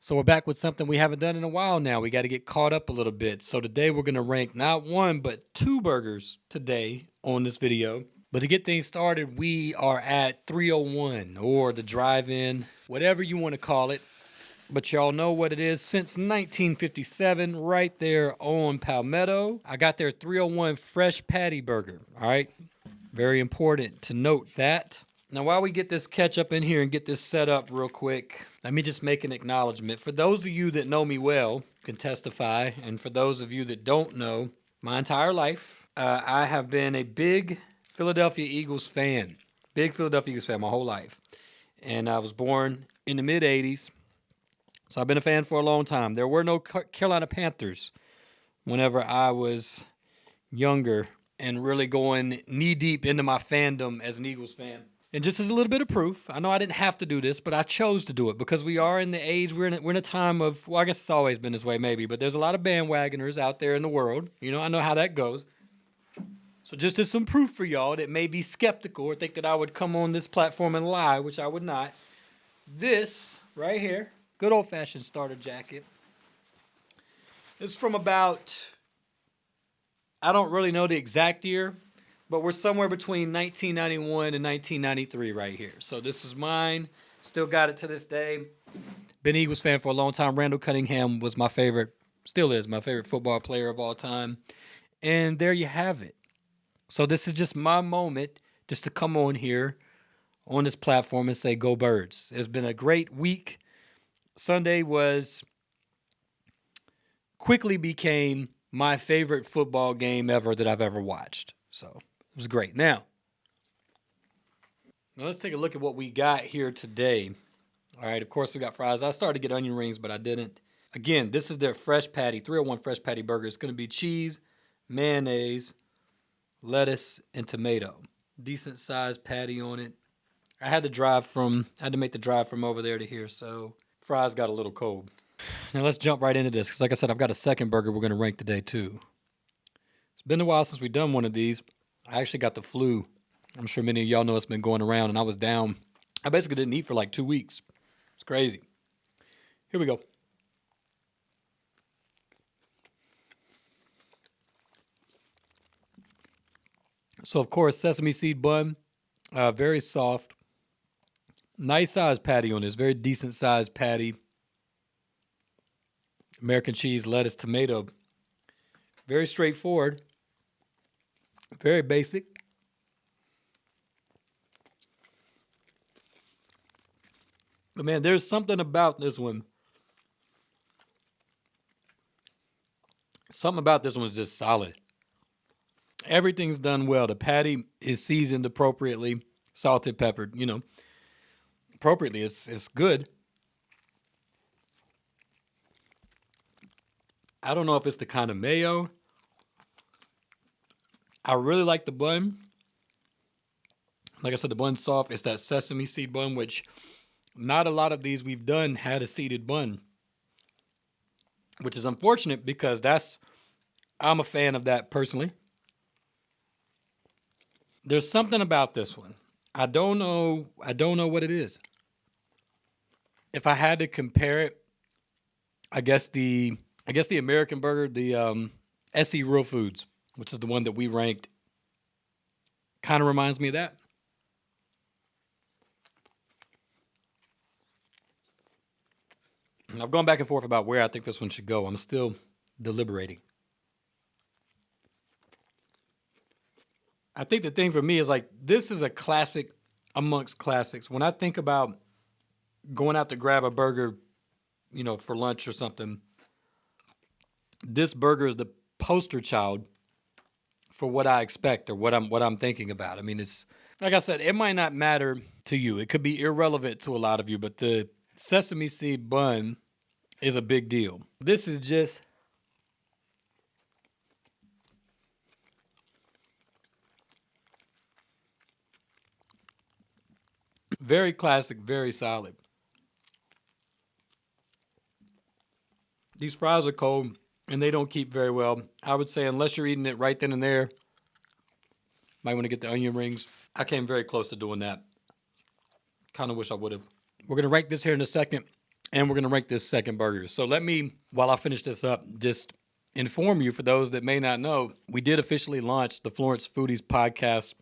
So we're back with something we haven't done in a while now. We got to get caught up a little bit. So today we're going to rank not one, but two burgers today on this video. But to get things started, we are at 301 or the drive-in, whatever you want to call it. But y'all know what it is. Since 1957, right there on Palmetto, I got their 301 fresh patty burger. All right. Very important to note that. Now, while we get this ketchup in here and get this set up real quick, let me just make an acknowledgement. For those of you that know me well, can testify, and for those of you that don't know, my entire life, I have been a big Philadelphia Eagles fan. Big Philadelphia Eagles fan my whole life. And I was born in the mid-'80s, so I've been a fan for a long time. There were no Carolina Panthers whenever I was younger and really going knee-deep into my fandom as an Eagles fan. And just as a little bit of proof, I know I didn't have to do this, but I chose to do it because we are in the age, we're in a time of, well, I guess it's always been this way maybe, but there's a lot of bandwagoners out there in the world. You know, I know how that goes. So just as some proof for y'all that may be skeptical or think that I would come on this platform and lie, which I would not, this right here, good old-fashioned starter jacket, is from about, I don't really know the exact year, but we're somewhere between 1991 and 1993 right here. So this is mine. Still got it to this day. Been an Eagles fan for a long time. Randall Cunningham was my favorite, still is my favorite football player of all time. And there you have it. So this is just my moment just to come on here on this platform and say, go Birds. It's been a great week. Sunday quickly became my favorite football game ever that I've ever watched. So it was great. Now let's take a look at what we got here today. All right, of course, we got fries. I started to get onion rings, but I didn't. Again, this is their fresh patty, 301 fresh patty burger. It's going to be cheese, mayonnaise, lettuce, and tomato. Decent sized patty on it. I had to make the drive from over there to here, so fries got a little cold. Now let's jump right into this, because like I said, I've got a second burger we're going to rank today, too. It's been a while since we've done one of these. I actually got the flu. I'm sure many of y'all know it's been going around, and I was down. I basically didn't eat for like 2 weeks. It's crazy. Here we go. So, of course, sesame seed bun, very soft. Nice size patty on this, very decent size patty. American cheese, lettuce, tomato. Very straightforward. Very basic. But man, there's something about this one. Something about this one is just solid. Everything's done well. The patty is seasoned appropriately, salted, peppered, appropriately. It's good. I don't know if it's the kind of mayo. I really like the bun. Like I said, the bun's soft. It's that sesame seed bun, which not a lot of these we've done had a seeded bun, which is unfortunate because I'm a fan of that personally. There's something about this one. I don't know what it is. If I had to compare it, I guess the American burger, the SE Real Foods, which is the one that we ranked, kind of reminds me of that. I've gone back and forth about where I think this one should go. I'm still deliberating. I think the thing for me is like, this is a classic amongst classics. When I think about going out to grab a burger, for lunch or something, this burger is the poster child for what I expect or what I'm thinking about. I mean, it's like I said, it might not matter to you. It could be irrelevant to a lot of you, but the sesame seed bun is a big deal. This is just very classic, very solid. These fries are cold and they don't keep very well. I would say unless you're eating it right then and there, might want to get the onion rings. I came very close to doing that. Kind of wish I would have. We're going to rank this here in a second. And we're going to rank this second burger. So let me, while I finish this up, just inform you, for those that may not know, we did officially launch the Florence Foodies podcast,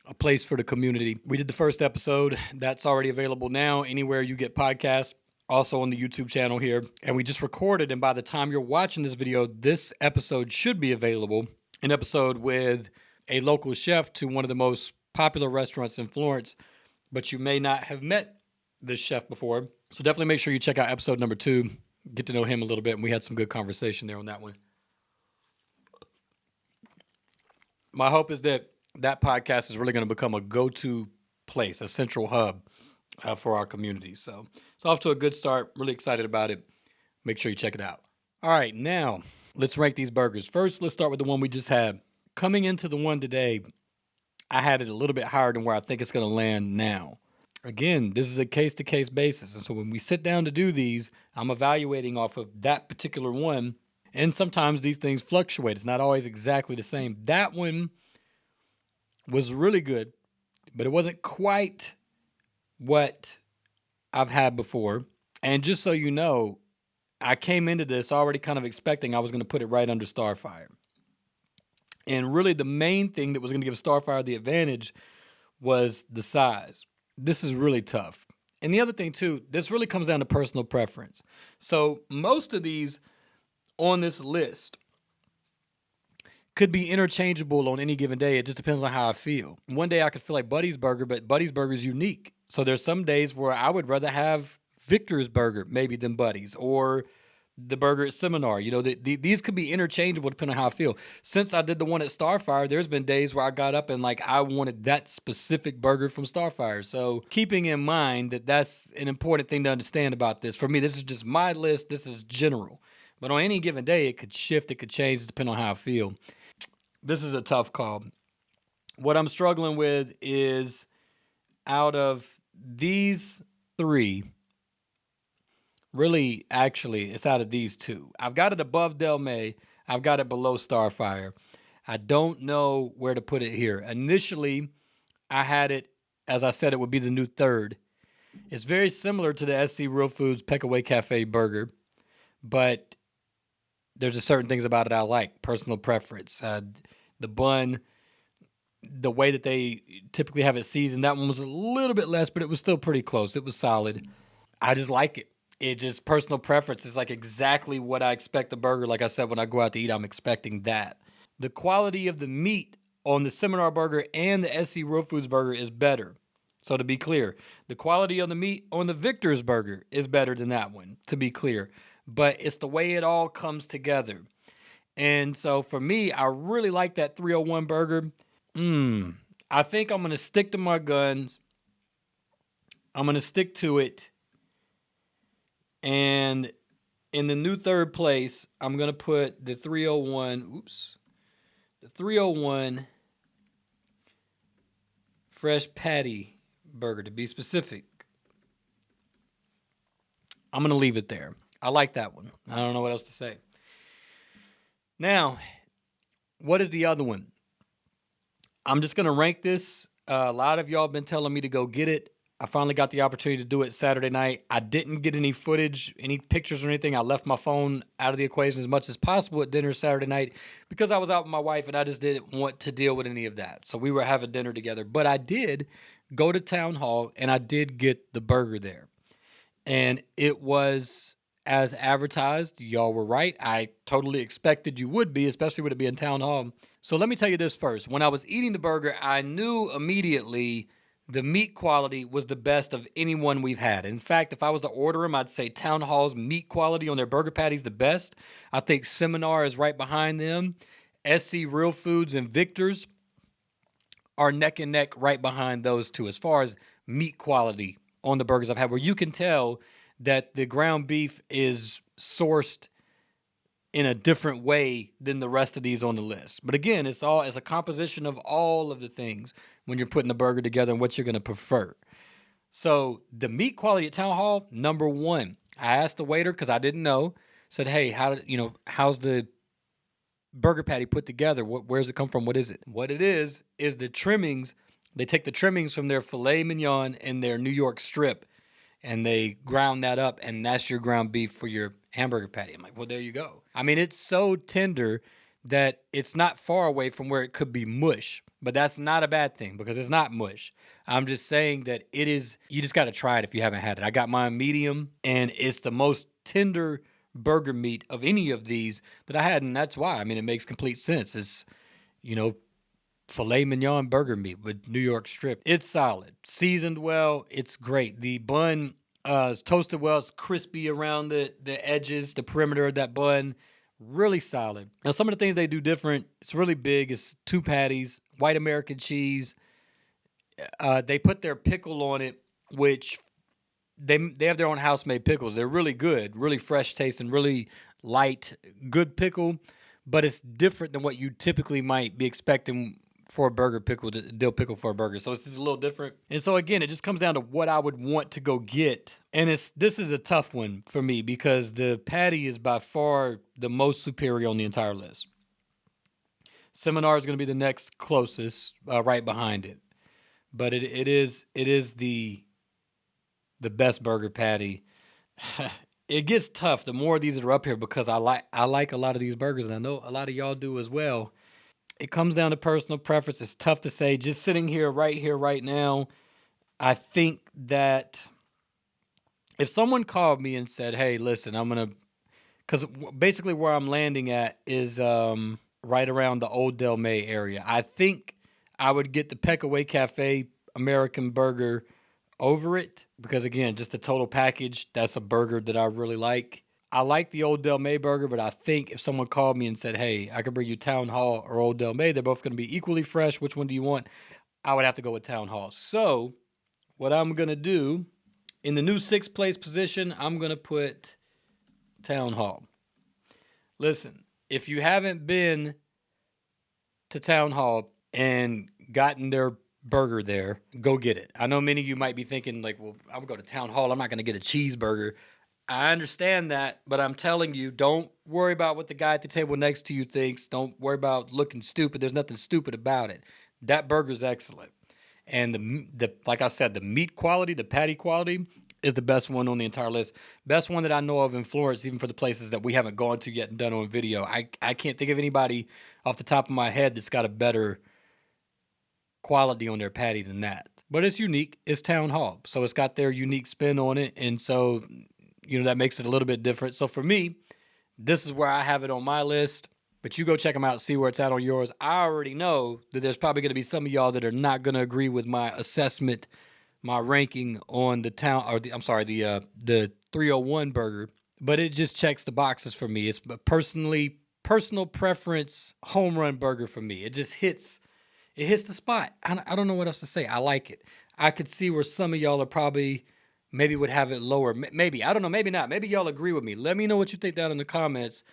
a place for the community. We did the first episode. That's already available now anywhere you get podcasts, also on the YouTube channel here. And we just recorded, and by the time you're watching this video, this episode should be available. An episode with a local chef to one of the most popular restaurants in Florence, but you may not have met this chef before. So definitely make sure you check out episode number 2, get to know him a little bit, and we had some good conversation there on that one. My hope is that that podcast is really going to become a go-to place, a central hub for our community. So it's off to a good start. Really excited about it. Make sure you check it out. All right, now let's rank these burgers. First, let's start with the one we just had. Coming into the one today, I had it a little bit higher than where I think it's going to land now. Again, this is a case-to-case basis. And so when we sit down to do these, I'm evaluating off of that particular one. And sometimes these things fluctuate. It's not always exactly the same. That one was really good, but it wasn't quite what I've had before. And just so you know, I came into this already kind of expecting I was going to put it right under Starfire. And really the main thing that was going to give Starfire the advantage was the size. This is really tough. And the other thing too, this really comes down to personal preference. So most of these on this list could be interchangeable on any given day. It just depends on how I feel. One day I could feel like Buddy's Burger, but Buddy's Burger is unique. So there's some days where I would rather have Victor's Burger maybe than Buddy's, or the burger at Seminar. You know, these could be interchangeable depending on how I feel. Since I did the one at Starfire, there's been days where I got up and like I wanted that specific burger from Starfire. So keeping in mind that that's an important thing to understand about this. For me, this is just my list. This is general. But on any given day, it could shift, it could change depending on how I feel. This is a tough call. What I'm struggling with is out of these 3, really, actually, it's out of these 2. I've got it above Del May. I've got it below Starfire. I don't know where to put it here. Initially, I had it, as I said, it would be the new 3rd. It's very similar to the SC Real Foods Peckaway Cafe burger, but there's just certain things about it I like. Personal preference. The bun, the way that they typically have it seasoned, that one was a little bit less, but it was still pretty close. It was solid. I just like it. It just personal preference is like exactly what I expect the burger. Like I said, when I go out to eat, I'm expecting that. The quality of the meat on the Seminar burger and the SC Real Foods burger is better. So to be clear, the quality of the meat on the Victor's burger is better than that one, to be clear. But it's the way it all comes together. And so for me, I really like that 301 burger. I think I'm going to stick to my guns. I'm going to stick to it. And in the new 3rd place, I'm going to put the 301, the 301 fresh patty burger, to be specific. I'm going to leave it there. I like that one. I don't know what else to say. Now, what is the other one? I'm just going to rank this. A lot of y'all have been telling me to go get it. I finally got the opportunity to do it Saturday night. I didn't get any footage, any pictures or anything. I left my phone out of the equation as much as possible at dinner Saturday night because I was out with my wife and I just didn't want to deal with any of that. So we were having dinner together. But I did go to Town Hall and I did get the burger there. And it was as advertised. Y'all were right. I totally expected you would be, especially with it being Town Hall. So let me tell you this first. When I was eating the burger, I knew immediately the meat quality was the best of anyone we've had. In fact, if I was to order them, I'd say Town Hall's meat quality on their burger patties the best. I think Seminar is right behind them. SC Real Foods and Victor's are neck and neck right behind those two as far as meat quality on the burgers I've had, where you can tell that the ground beef is sourced in a different way than the rest of these on the list. But again, it's a composition of all of the things when you're putting the burger together and what you're going to prefer. So the meat quality at Town Hall, number 1. I asked the waiter because I didn't know. Said, "Hey, how's the burger patty put together? Where's it come from? What is it?" What it is the trimmings. They take the trimmings from their filet mignon and their New York strip, and they ground that up, and that's your ground beef for your hamburger patty. I'm like, well, there you go. I mean, it's so tender that it's not far away from where it could be mush, but that's not a bad thing because it's not mush. I'm just saying that it is, you just got to try it if you haven't had it. I got mine medium, and it's the most tender burger meat of any of these that I had, and that's why. I mean, it makes complete sense. It's, you know, filet mignon burger meat with New York strip. It's solid, seasoned well. It's great. The bun is toasted well. It's crispy around the edges, the perimeter of that bun. Really solid. Now, some of the things they do different, it's really big. It's 2 patties, white American cheese. They put their pickle on it, which they have their own house-made pickles. They're really good, really fresh tasting, really light, good pickle, but it's different than what you typically might be expecting for a burger pickle, dill pickle for a burger. So it's just a little different. And so again, it just comes down to what I would want to go get. And this is a tough one for me because the patty is by far the most superior on the entire list. Seminar is going to be the next closest, right behind it. But it is the best burger patty. It gets tough the more of these that are up here because I like a lot of these burgers, and I know a lot of y'all do as well. It comes down to personal preference. It's tough to say. Just sitting here, right now, I think that if someone called me and said, hey, listen, because basically where I'm landing at is right around the Old Del May area. I think I would get the Peckaway Cafe American burger over it because, again, just the total package, that's a burger that I really like. I like the Old Del May burger, but I think if someone called me and said, hey, I could bring you Town Hall or Old Del May, they're both going to be equally fresh. Which one do you want? I would have to go with Town Hall. So what I'm going to do, in the new 6th place position, I'm going to put Town Hall. Listen, if you haven't been to Town Hall and gotten their burger there, go get it. I know many of you might be thinking, like, well, I'm going to go to Town Hall. I'm not going to get a cheeseburger. I understand that, but I'm telling you, don't worry about what the guy at the table next to you thinks. Don't worry about looking stupid. There's nothing stupid about it. That burger's excellent. And the like I said, the meat quality, the patty quality is the best one on the entire list. Best one that I know of in Florence, even for the places that we haven't gone to yet and done on video. I can't think of anybody off the top of my head that's got a better quality on their patty than that. But it's unique. It's Town Hall. So it's got their unique spin on it. And so, you know, that makes it a little bit different. So for me, this is where I have it on my list. But you go check them out, see where it's at on yours. I already know that there's probably going to be some of y'all that are not going to agree with my assessment, my ranking on the the 301 burger. But it just checks the boxes for me. It's a personal preference home run burger for me. It just hits the spot. I don't know what else to say. I like it. I could see where some of y'all are probably maybe would have it lower. Maybe. I don't know. Maybe not. Maybe y'all agree with me. Let me know what you think down in the comments.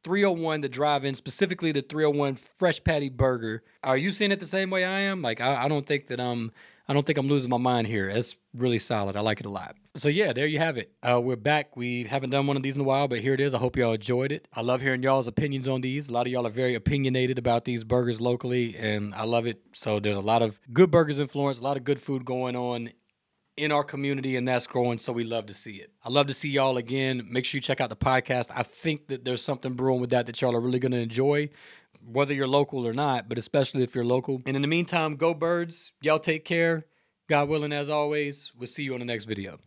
301, the drive-in, specifically the 301 fresh patty burger. Are you seeing it the same way I am? Like, I don't think I'm losing my mind here. It's really solid. I like it a lot. So yeah, there you have it. We're back. We haven't done one of these in a while, but here it is. I hope y'all enjoyed it. I love hearing y'all's opinions on these. A lot of y'all are very opinionated about these burgers locally, and I love it. So there's a lot of good burgers in Florence, a lot of good food going on in our community, and that's growing, so we love to see it. I love to see y'all again. Make sure you check out the podcast. I think that there's something brewing with that y'all are really going to enjoy, whether you're local or not, but especially if you're local. And in the meantime, go Birds. Y'all take care. God willing, as always, we'll see you on the next video.